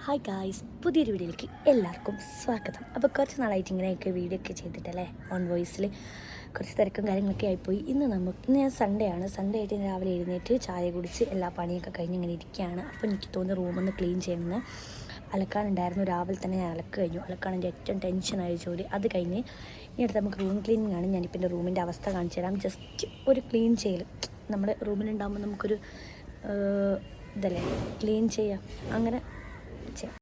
Hi guys, പുതിയൊരു വീഡിയോയിലേക്ക് എല്ലാവർക്കും സ്വാഗതം. അപ്പോൾ കുറച്ച് നാളായിട്ട് ഇങ്ങനെയൊക്കെ വീഡിയോ ഒക്കെ ചെയ്തിട്ടല്ലേ ഓൺ വോയിസിൽ കുറച്ച് തിരക്കും കാര്യങ്ങളൊക്കെ ആയിപ്പോയി. ഇന്ന് ഞാൻ സൺഡേ ആയിട്ട് രാവിലെ എഴുന്നേറ്റ് ചായ കുടിച്ച് എല്ലാ പണിയൊക്കെ കഴിഞ്ഞ് ഇങ്ങനെ ഇരിക്കുകയാണ്. അപ്പോൾ എനിക്ക് തോന്നുന്നു റൂമൊന്ന് ക്ലീൻ ചെയ്യണമെന്ന്. അലക്കാനുണ്ടായിരുന്നു, രാവിലെ തന്നെ ഞാൻ അലക്ക് കഴിഞ്ഞു. അലക്കാണ് എൻ്റെ ഏറ്റവും ടെൻഷനായ ജോലി. അത് കഴിഞ്ഞ് ഇനി അടുത്ത് നമുക്ക് റൂം ക്ലീനിങ് ആണ്. ഞാനിപ്പോൾ എൻ്റെ റൂമിൻ്റെ അവസ്ഥ കാണിച്ചു തരാം. ജസ്റ്റ് ഒരു ക്ലീൻ ചെയ്യൽ നമ്മുടെ റൂമിലുണ്ടാകുമ്പോൾ നമുക്കൊരു ഇതല്ലേ ക്ലീൻ ചെയ്യാം, അങ്ങനെ ചെയ്യാം.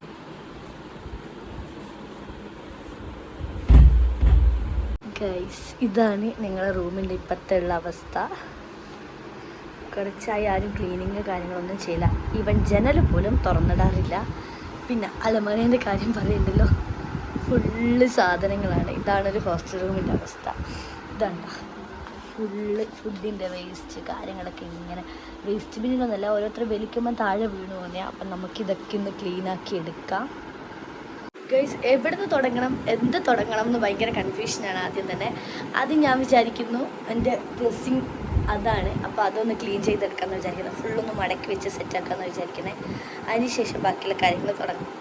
ഗൈസ്, ഇതാണ് നിങ്ങളുടെ റൂമിൻ്റെ ഇപ്പോഴത്തെ ഉള്ള അവസ്ഥ. കുറച്ചായി ആരും ക്ലീനിങ് കാര്യങ്ങളൊന്നും ചെയ്യില്ല. ഈവൻ ജനൽ പോലും തുറന്നിടാറില്ല. പിന്നെ അലമാരേൻ്റെ കാര്യം പറയുന്നുണ്ടല്ലോ, ഫുള്ള് സാധനങ്ങളാണ്. ഇതാണൊരു ഹോസ്റ്റൽ റൂമിൻ്റെ അവസ്ഥ. ഇതാണ്ട ഫുള്ള് ഫുഡിൻ്റെ വേസ്റ്റ് കാര്യങ്ങളൊക്കെ ഇങ്ങനെ വേസ്റ്റ് ബിന്നിലൊന്നുമല്ല, ഓരോരുത്തർ വലിക്കുമ്പോൾ താഴെ വീണു പോകുന്നേ. അപ്പം നമുക്കിതൊക്കെ ഒന്ന് ക്ലീനാക്കി എടുക്കാം. ഗൈസ്, എവിടുന്ന് തുടങ്ങണം എന്ത് തുടങ്ങണം എന്ന് ഭയങ്കര കൺഫ്യൂഷനാണ് ആദ്യം തന്നെ. ആദ്യം ഞാൻ വിചാരിക്കുന്നു എൻ്റെ ഡ്രസ്സിങ് അതാണ്, അപ്പോൾ അതൊന്ന് ക്ലീൻ ചെയ്തെടുക്കാമെന്ന് വിചാരിക്കുന്നത്. ഫുള്ളൊന്ന് മടക്കി വെച്ച് സെറ്റാക്കാമെന്ന് വിചാരിക്കുന്നത്. അതിനുശേഷം ബാക്കിയുള്ള കാര്യങ്ങൾ തുടങ്ങും.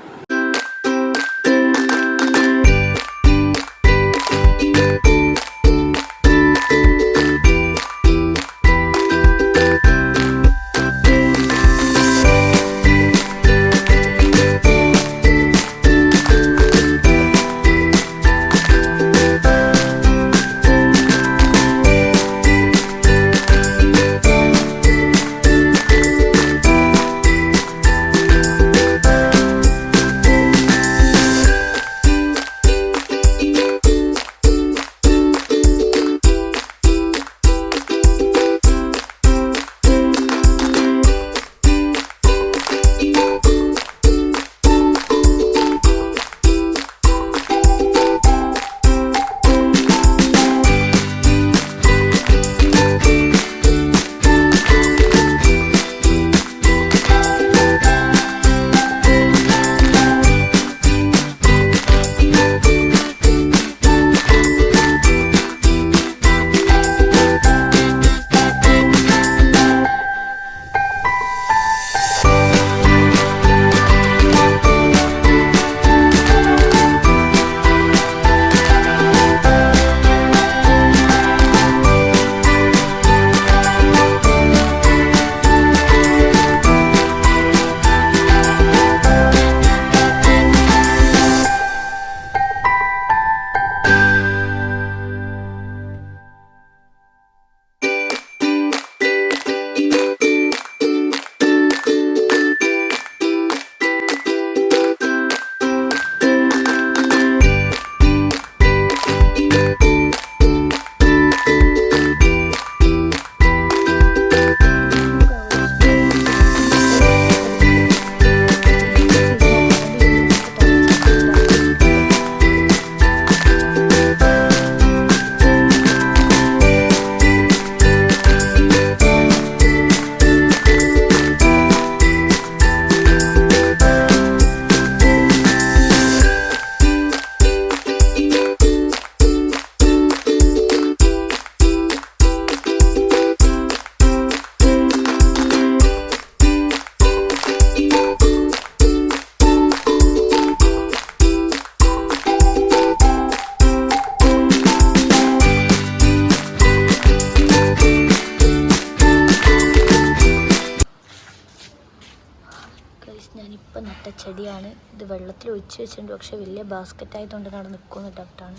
ഞാനിപ്പോൾ നട്ട ചെടിയാണ് ഇത്. വെള്ളത്തിൽ ഒഴിച്ച് വെച്ചിട്ടുണ്ട്, പക്ഷേ വലിയ ബാസ്ക്കറ്റ് ആയതുകൊണ്ട് അവിടെ നിൽക്കുമെന്ന് ഡൗട്ടാണ്.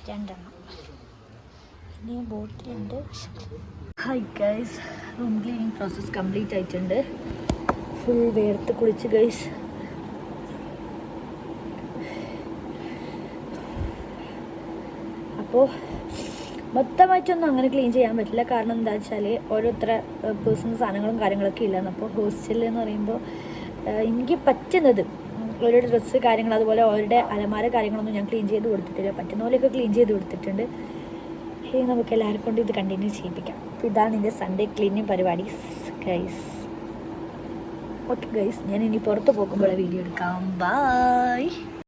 2 എണ്ണം ഇനി ബോട്ടിലുണ്ട്. Hi guys, room cleaning process complete ആയിട്ടുണ്ട്. ഫുൾ വേർത്ത് കുളിച്ച് ഗൈസ്. അപ്പോൾ മൊത്തമായിട്ടൊന്നും അങ്ങനെ ക്ലീൻ ചെയ്യാൻ പറ്റില്ല. കാരണം എന്താ വെച്ചാൽ ഓരോരുത്തര പേഴ്സണൽ സാധനങ്ങളും കാര്യങ്ങളൊക്കെ ഇല്ലാന്ന്. അപ്പോൾ ഹോസ്റ്റലിൽ എന്ന് പറയുമ്പോൾ എനിക്ക് പറ്റുന്നത് ഓരോ ഡ്രസ്സ് കാര്യങ്ങൾ, അതുപോലെ ഓരുടെ അലമാര കാര്യങ്ങളൊന്നും ഞാൻ ക്ലീൻ ചെയ്ത് കൊടുത്തിട്ടില്ല. പറ്റുന്ന പോലെയൊക്കെ ക്ലീൻ ചെയ്ത് കൊടുത്തിട്ടുണ്ട്. നമുക്ക് എല്ലാവരും കൊണ്ട് ഇത് കണ്ടിന്യൂ ചെയ്യിപ്പിക്കാം. അപ്പോൾ ഇതാണ് എൻ്റെ സൺഡേ ക്ലീനിങ് പരിപാടി ഗൈസ്. ഓക്കെ ഗൈസ്, ഞാൻ ഇനി പുറത്ത് പോകുമ്പോൾ വീഡിയോ എടുക്കാം. ബൈ.